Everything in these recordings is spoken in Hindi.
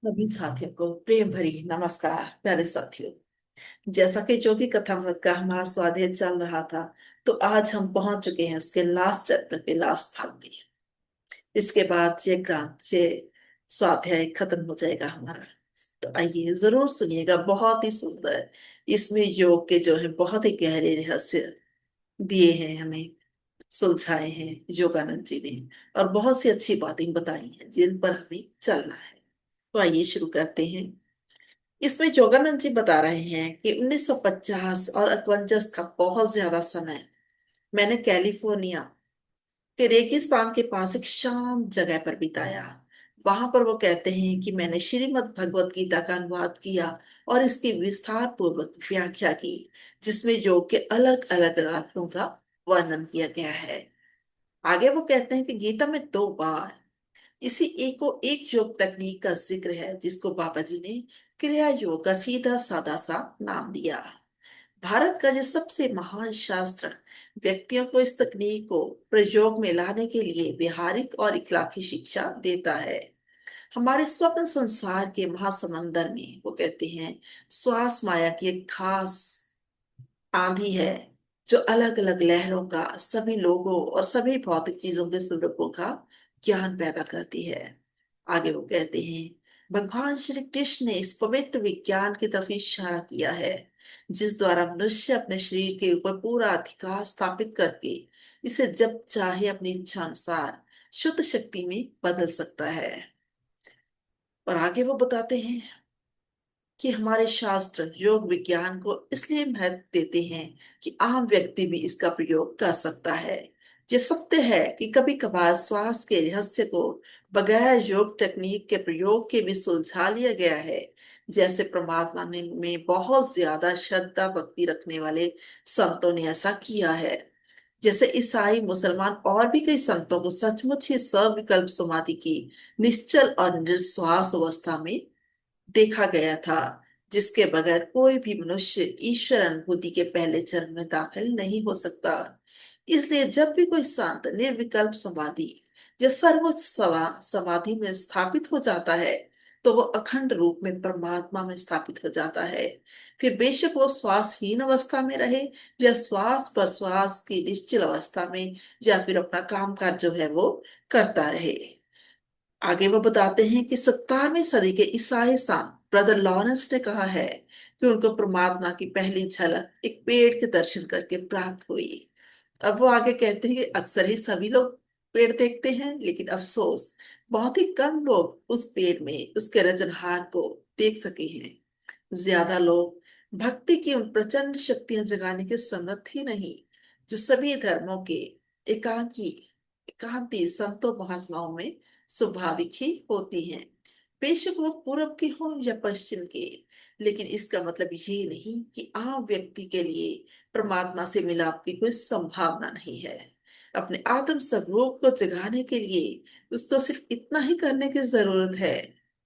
सभी साथियों को प्रेम भरी नमस्कार। प्यारे साथियों, जैसा कि जो भी कथामृत का हमारा स्वाध्याय चल रहा था, तो आज हम पहुंच चुके हैं उसके लास्ट चैप्टर के लास्ट भाग में। इसके बाद ये ग्रंथ ये स्वाध्याय खत्म हो जाएगा हमारा। तो आइए जरूर सुनिएगा, बहुत ही सुंदर। इसमें योग के जो है बहुत ही गहरे रहस्य दिए हैं हमें, सुलझाए हैं योगानंद जी ने। और बहुत सी अच्छी बातें बताई हैं जिन पर हमें चलना है। तो आइए शुरू करते हैं। इसमें योगानंद जी बता रहे हैं कि 1950 और 51 का बहुत ज्यादा समय मैंने कैलिफोर्निया के रेगिस्तान के पास एक शांत जगह पर बिताया। वहां पर वो कहते हैं कि मैंने श्रीमद् भगवत गीता का अनुवाद किया और इसकी विस्तार पूर्वक व्याख्या की, जिसमें योग के अलग अलग अर्थों का वर्णन किया गया है। आगे वो कहते हैं कि गीता में 2 बार इसी एको एक योग तकनीक का जिक्र है, जिसको बाबा जी ने क्रिया योग का सीधा सादा सा नाम दिया। भारत का ये सबसे महान शास्त्र व्यक्तियों को इस तकनीक को प्रयोग में लाने के लिए व्यवहारिक और इखलाकी शिक्षा देता है। हमारे स्वप्न संसार के महासमंदर में वो कहते हैं श्वास माया की एक खास आंधी है, जो अलग अलग लहरों का सभी लोगों और सभी भौतिक चीजों के स्वरूपों का ज्ञान पैदा करती है। आगे वो कहते हैं भगवान श्री कृष्ण ने इस पवित्र विज्ञान की तरफ इशारा किया है, जिस द्वारा मनुष्य अपने शरीर के ऊपर पूरा अधिकार स्थापित करके इसे जब चाहे अपनी इच्छा अनुसार शुद्ध शक्ति में बदल सकता है। और आगे वो बताते हैं कि हमारे शास्त्र योग विज्ञान को इसलिए महत्व देते हैं कि आम व्यक्ति भी इसका प्रयोग कर सकता है। ये सत्य है कि कभी कभार श्वास के रहस्य को बगैर योग तकनीक के प्रयोग के भी सुलझा लिया गया है। जैसे परमात्मा ने में बहुत ज्यादा श्रद्धा भक्ति रखने वाले संतों ने ऐसा किया है। जैसे ईसाई, मुसलमान और भी कई संतों को सचमुच ही सविकल्प समाधि की निश्चल और निर्श्वास अवस्था में देखा गया था, जिसके बगैर कोई भी मनुष्य ईश्वर अनुभूति के पहले चरण में दाखिल नहीं हो सकता। इसलिए जब भी कोई संत निर्विकल्प समाधि या सर्वोच्च समाधि में स्थापित हो जाता है, तो वो अखंड रूप में परमात्मा में स्थापित हो जाता है। फिर बेशक वो श्वासहीन अवस्था में रहे या श्वास पर श्वास की निश्चल अवस्था में, या फिर अपना काम काज जो है वो करता रहे। आगे वो बताते हैं कि 17वीं सदी के ईसाई संत ब्रदर लॉरेंस ने कहा है कि उनको परमात्मा की पहली झलक एक पेड़ के दर्शन करके प्राप्त हुई। अब वो आगे कहते हैं कि अक्सर ही सभी लोग पेड़ देखते हैं, लेकिन अफसोस बहुत ही कम लोग उस पेड़ में उसके रचनहार को देख सके हैं। ज्यादा लोग भक्ति की उन प्रचंड शक्तियां जगाने के समर्थ ही नहीं, जो सभी धर्मों के एकांकी एकांती संतों महात्माओं में स्वाभाविक ही होती हैं। बेशक वो पूरब के हों या पश्चिम के, लेकिन इसका मतलब ये नहीं कि आम व्यक्ति के लिए परमात्मा से मिलाप की कोई संभावना नहीं है। अपने आत्म स्वरूप को जगाने के लिए उसको सिर्फ इतना ही करने की जरूरत है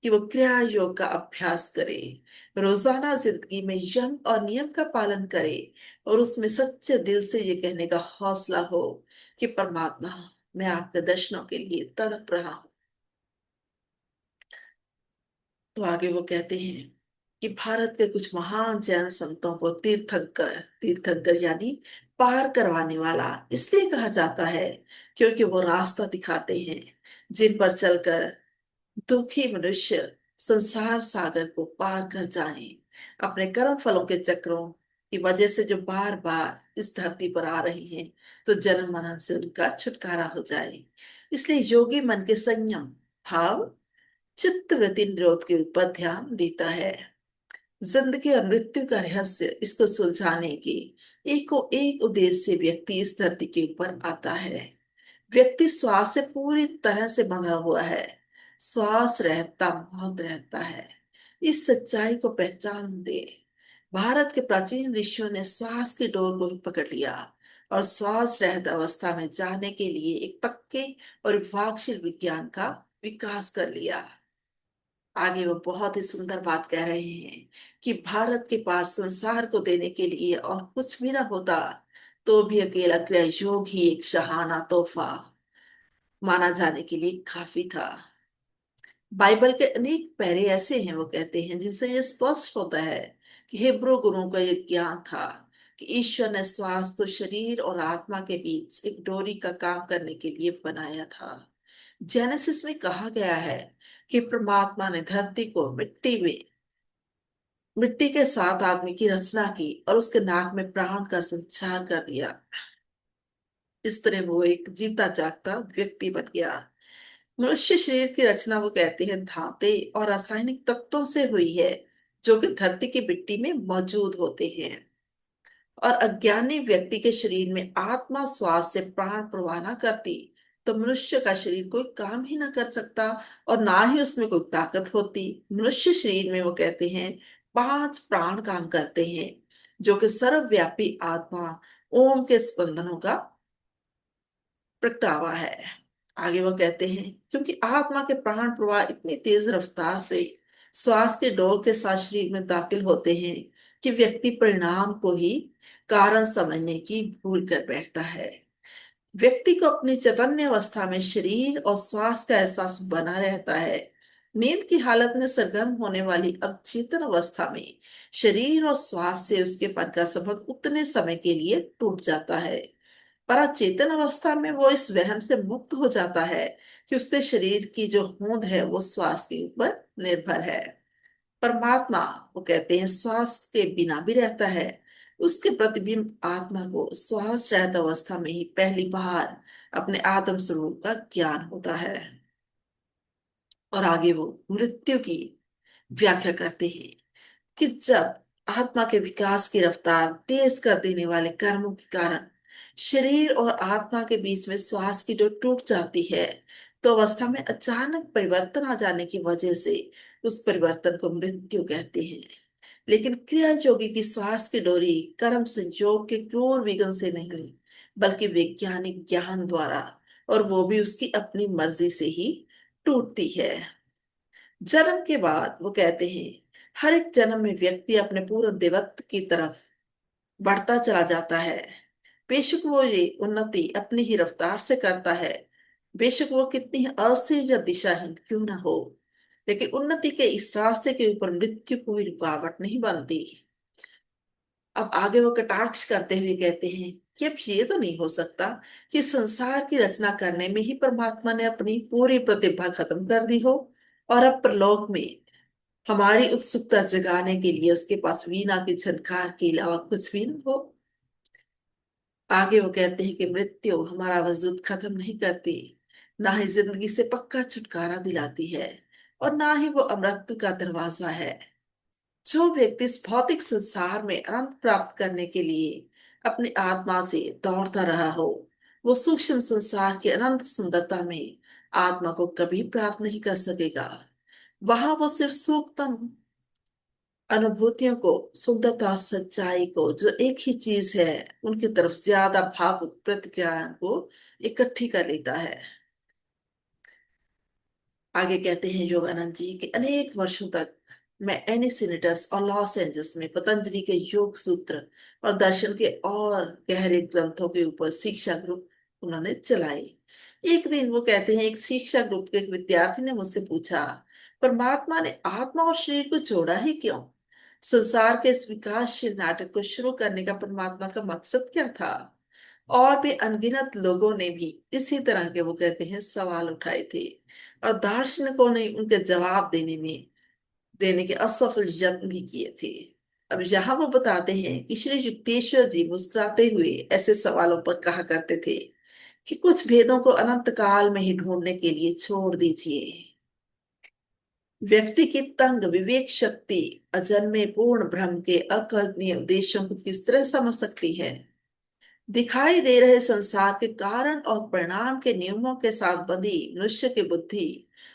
कि वो क्रिया योग का अभ्यास करे, रोजाना जिंदगी में यम और नियम का पालन करे, और उसमें सच्चे दिल से ये कहने का हौसला हो कि परमात्मा, मैं आपके दर्शनों के लिए तड़प रहा हूँ। तो आगे वो कहते हैं कि भारत के कुछ महान जैन संतों को तीर्थंकर तीर्थंकर यानी पार करवाने वाला इसलिए कहा जाता है क्योंकि वो रास्ता दिखाते हैं जिन पर चलकर दुखी मनुष्य संसार सागर को पार कर जाए। अपने कर्म फलों के चक्रों की वजह से जो बार बार इस धरती पर आ रही हैं, तो जन्म मरण से उनका छुटकारा हो जाए। इसलिए योगी मन के संयम भाव चित्त वृत्ति निरोध के ऊपर ध्यान देता है। जिंदगी और मृत्यु का रहस्य इसको सुलझाने के एको एक उद्देश्य से व्यक्ति इस धरती के ऊपर आता है। व्यक्ति श्वास से पूरी तरह से बंधा हुआ है। श्वास रहता मौत रहता है। इस सच्चाई को पहचान दे। भारत के प्राचीन ऋषियों ने श्वास की डोर को ही पकड़ लिया और श्वास रहित अवस्था में जाने के लिए एक पक्के और विभागशील विज्ञान का विकास कर लिया। आगे वो बहुत ही सुंदर बात कह रहे हैं कि भारत के पास संसार को देने के लिए और कुछ भी ना होता, तो भी अकेला क्रिया योग ही एक शहाना तोहफा माना जाने के लिए काफी था। बाइबल के अनेक पहरे ऐसे हैं, वो कहते हैं, जिनसे ये स्पष्ट होता है कि हिब्रू गुरुओं का ये ज्ञान था कि ईश्वर ने श्वास को शरीर और आत्मा के बीच एक डोरी का काम करने के लिए बनाया था। जेनेसिस में कहा गया है कि परमात्मा ने धरती को मिट्टी के साथ आदमी की रचना की और उसके नाक में प्राण का संचार कर दिया। इस तरह वो एक जीता जागता व्यक्ति बन गया। मनुष्य शरीर की रचना, वो कहते हैं, धातु और रासायनिक तत्वों से हुई है, जो कि धरती की मिट्टी में मौजूद होते हैं। और अज्ञानी व्यक्ति के शरीर में आत्मा श्वास से प्राण प्रवाह न करती तो मनुष्य का शरीर कोई काम ही ना कर सकता, और ना ही उसमें कोई ताकत होती। मनुष्य शरीर में, वो कहते हैं, 5 प्राण काम करते हैं, जो कि सर्वव्यापी आत्मा ओम के स्पंदनों का प्रगटावा है। आगे वो कहते हैं, क्योंकि आत्मा के प्राण प्रवाह इतनी तेज रफ्तार से श्वास के डोर के साथ शरीर में दाखिल होते हैं कि व्यक्ति परिणाम को ही कारण समझने की भूल कर बैठता है। व्यक्ति को अपनी चैतन्य अवस्था में शरीर और श्वास का एहसास बना रहता है। नींद की हालत में सरगर्म होने वाली अवचेतन अवस्था में शरीर और श्वास से उसके पद का संबंध उतने समय के लिए टूट जाता है। पर अचेतन अवस्था में वो इस वहम से मुक्त हो जाता है कि उसके शरीर की जो होंद है वो श्वास के ऊपर निर्भर है। परमात्मा, वो कहते हैं, श्वास के बिना भी रहता है। उसके प्रतिबिंब आत्मा को श्वास रहित अवस्था में ही पहली बार अपने आत्म स्वरूप का ज्ञान होता है। और आगे वो मृत्यु की व्याख्या करते हैं कि जब आत्मा के विकास की रफ्तार तेज कर देने वाले कर्मों के कारण शरीर और आत्मा के बीच में श्वास की जो टूट जाती है, तो अवस्था में अचानक परिवर्तन आ जाने की वजह से उस परिवर्तन को मृत्यु कहते हैं। लेकिन क्रिया योगी की श्वास की डोरी कर्म संयोग के क्रूर विघ्न से नहीं, बल्कि वैज्ञानिक ज्ञान द्वारा, और वो भी उसकी अपनी मर्जी से ही टूटती है। जन्म के बाद, वो कहते हैं, हर एक जन्म में व्यक्ति अपने पूर्ण देवत्व की तरफ बढ़ता चला जाता है। बेशक वो ये उन्नति अपनी ही रफ्तार से करता है, बेशक वो कितनी ही अस्थिर या दिशाहीन क्यों ना हो, लेकिन उन्नति के इस रास्ते के ऊपर मृत्यु कोई रुकावट नहीं बनती। अब आगे वो कटाक्ष करते हुए कहते हैं कि अब ये तो नहीं हो सकता कि संसार की रचना करने में ही परमात्मा ने अपनी पूरी प्रतिभा खत्म कर दी हो, और अब परलोक में हमारी उत्सुकता जगाने के लिए उसके पास वीणा की झनकार के अलावा कुछ भी न हो। आगे वो कहते हैं कि मृत्यु हमारा वजूद खत्म नहीं करती, ना ही जिंदगी से पक्का छुटकारा दिलाती है, और ना ही वो अमृत्यु का दरवाजा है। जो व्यक्ति इस भौतिक संसार में आनंद प्राप्त करने के लिए अपनी आत्मा से दौड़ता रहा हो, वो सूक्ष्म संसार की अनंत सुंदरता में आत्मा को कभी प्राप्त नहीं कर सकेगा। वहां वो सिर्फ सूक्ष्म अनुभूतियों को, सुंदरता और सच्चाई को, जो एक ही चीज है, उनकी तरफ ज्यादा भावुक प्रतिक्रिया को इकट्ठी कर लेता है। आगे कहते हैं योगानंद जी कि अनेक वर्षों तक मैं एनिसिनेटस और लॉस एंजल्स में पतंजलि के योग सूत्र और दर्शन के और गहरे ग्रंथों के ऊपर शिक्षा ग्रुप उन्होंने चलाई। एक दिन, वो कहते हैं, एक शिक्षा ग्रुप के एक विद्यार्थी ने मुझसे पूछा, परमात्मा ने आत्मा और शरीर को जोड़ा ही क्यों? संसार के इस विकासशील नाटक को शुरू करने का परमात्मा का मकसद क्या था? और भी अनगिनत लोगों ने भी इसी तरह के, वो कहते हैं, सवाल उठाए थे, और दार्शनिकों ने उनके जवाब देने के असफल यत्न भी किए थे। अब यहाँ वो बताते हैं कि श्री युक्तेश्वर जी मुस्कुराते हुए ऐसे सवालों पर कहा करते थे कि कुछ भेदों को अनंत काल में ही ढूंढने के लिए छोड़ दीजिए। व्यक्ति की तंग विवेक शक्ति अजन्मे पूर्ण भ्रम के अकल्पनीय उद्देश्यों को किस तरह समझ सकती है? दिखाई दे रहे संसार के कारण और परिणाम के नियमों के साथ बंधी मनुष्य की बुद्धि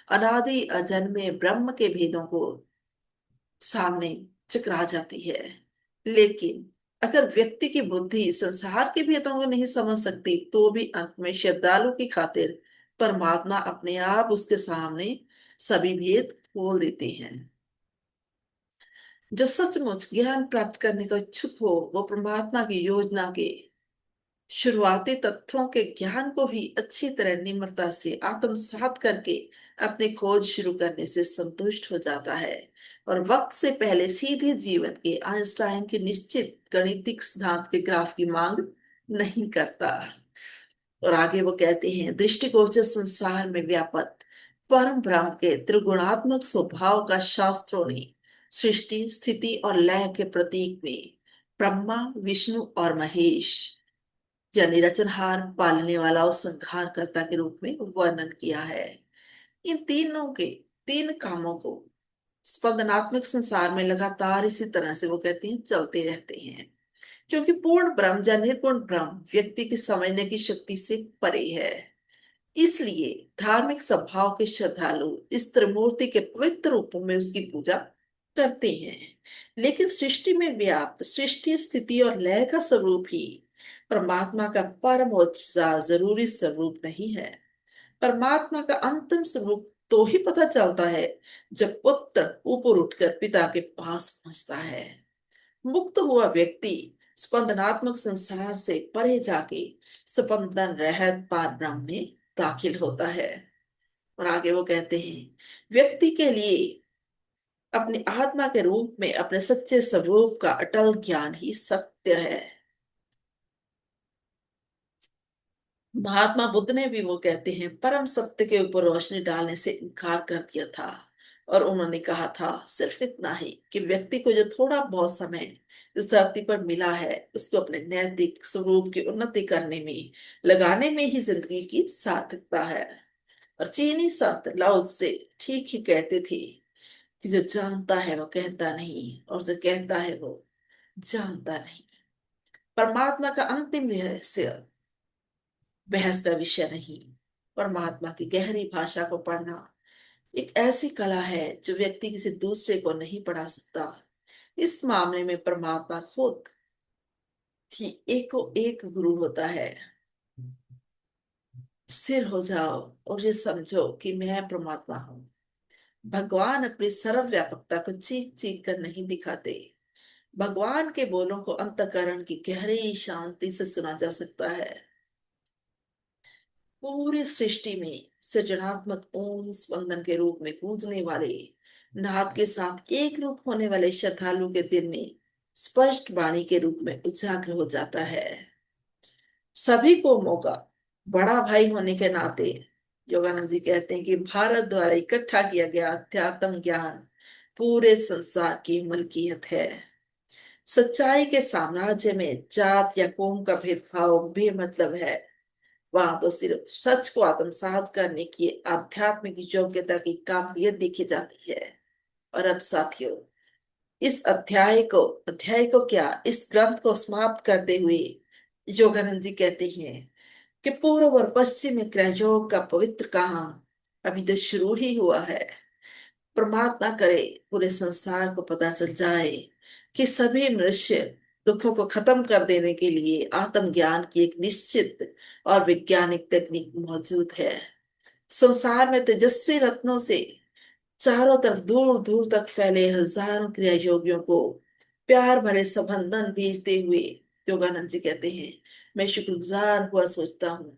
अनादि अजन्मे ब्रह्म के भेदों को सामने चकरा जाती है। लेकिन अगर व्यक्ति की बुद्धि संसार के भेदों को नहीं समझ सकती, तो भी अंत में श्रद्धालु की खातिर परमात्मा अपने आप उसके सामने सभी भेद खोल देते हैं। जो सचमुच ज्ञान प्राप्त करने का इच्छुक हो, वो परमात्मा की योजना के शुरुआती तथ्यों के ज्ञान को ही अच्छी तरह निम्रता से आत्मसात करके अपनी खोज शुरू करने से संतुष्ट हो जाता है और वक्त से पहले सीधे जीवन के आइंस्टाइन के निश्चित गणितिक सिद्धांत के ग्राफ की मांग नहीं करता। और आगे वो कहते हैं, दृष्टिगोचर संसार में व्यापक परम ब्रह्म के त्रिगुणात्मक स्वभाव का शास्त्रों ने सृष्टि स्थिति और लय के प्रतीक में ब्रह्मा विष्णु और महेश यानी रचनहार पालने वाला और संहारकर्ता के रूप में वर्णन किया है। इन तीनों के तीन कामों को स्पंदनात्मक संसार में लगातार इसी तरह से वो कहते हैं चलते रहते हैं, क्योंकि पूर्ण ब्रह्म या निर्गुण ब्रह्म व्यक्ति की समझने की शक्ति से परे है। इसलिए धार्मिक स्वभाव के श्रद्धालु इस त्रिमूर्ति के पवित्र रूपों में उसकी पूजा करते हैं। लेकिन सृष्टि में व्याप्त सृष्टि स्थिति और लय का स्वरूप ही परमात्मा का परमोच्च जरूरी स्वरूप नहीं है। परमात्मा का अंतिम स्वरूप तो ही पता चलता है जब पुत्र ऊपर उठकर पिता के पास पहुंचता है। मुक्त हुआ व्यक्ति स्पंदनात्मक संसार से परे जाके स्पंदन रहत पार ब्रह्म में दाखिल होता है। और आगे वो कहते हैं, व्यक्ति के लिए अपनी आत्मा के रूप में अपने सच्चे स्वरूप का अटल ज्ञान ही सत्य है। महात्मा बुद्ध ने भी वो कहते हैं परम सत्य के ऊपर रोशनी डालने से इनकार कर दिया था। और उन्होंने कहा था सिर्फ इतना ही कि व्यक्ति को जो थोड़ा बहुत समय इस धरती पर मिला है उसको अपने नैतिक स्वरूप की उन्नति करने में लगाने में ही जिंदगी की सार्थकता है। और चीनी संत लाओ से ठीक ही कहते थे कि जो जानता है वो कहता नहीं और जो कहता है वो जानता नहीं। परमात्मा का अंतिम रहस्य बहस का विषय नहीं। परमात्मा की गहरी भाषा को पढ़ना एक ऐसी कला है जो व्यक्ति किसी दूसरे को नहीं पढ़ा सकता। इस मामले में परमात्मा खुद ही एको एक गुरु होता है। स्थिर हो जाओ और ये समझो कि मैं परमात्मा हूँ। भगवान अपनी सर्वव्यापकता को चीख चीख कर नहीं दिखाते। भगवान के बोलों को अंतःकरण की गहरी शांति से सुना जा सकता है। पूरी सृष्टि में सृजनात्मक ओम स्पंदन के रूप में गूंजने वाले नाद के साथ एक रूप होने वाले श्रद्धालु के दिल में स्पष्ट वाणी के रूप में उजागर हो जाता है। सभी को मौका बड़ा भाई होने के नाते योगानंद जी कहते हैं कि भारत द्वारा इकट्ठा किया गया अध्यात्म ज्ञान पूरे संसार की मलकियत है। सच्चाई के साम्राज्य में जात या कौम का भेदभाव बेमतलब है। वहां तो सिर्फ सच को आत्मसात करने की आध्यात्मिक योग्यता की काबिलियत देखी जाती है। और अब साथियों, इस अध्याय को क्या इस ग्रंथ को समाप्त करते हुए योगानंद जी कहते हैं कि पूर्व और पश्चिम में क्रैजोग का पवित्र काम अभी तो शुरू ही हुआ है। परमात्मा करे पूरे संसार को पता चल जाए कि सभी मनुष्य दुखों को खत्म कर देने के लिए आत्मज्ञान की एक निश्चित और वैज्ञानिक तकनीक मौजूद है। संसार में तेजस्वी रत्नों से चारों तरफ दूर दूर तक फैले हजारों क्रिया योगियों को प्यार भरे संबंधन भेजते हुए योगानंद जी कहते हैं, मैं शुक्रगुजार हुआ सोचता हूँ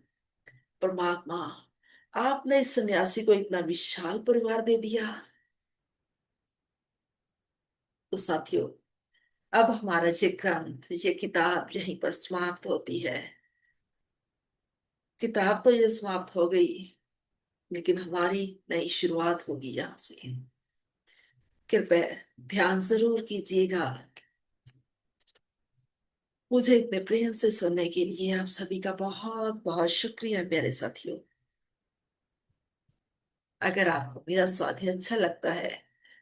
परमात्मा, आपने इस सन्यासी को इतना विशाल परिवार दे दिया। तो साथियों, अब हमारा ये ग्रंथ ये किताब यहीं पर समाप्त होती है। किताब तो ये समाप्त हो गई, लेकिन हमारी नई शुरुआत होगी यहाँ से। कृपया ध्यान जरूर कीजिएगा। मुझे इतने प्रेम से सुनने के लिए आप सभी का बहुत बहुत शुक्रिया प्यारे साथियों। अगर आपको मेरा स्वाध्याय अच्छा लगता है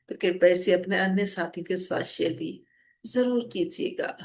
तो कृपया इसे अपने अन्य साथियों के साथ शेयर भी जरूर कीजिएगा।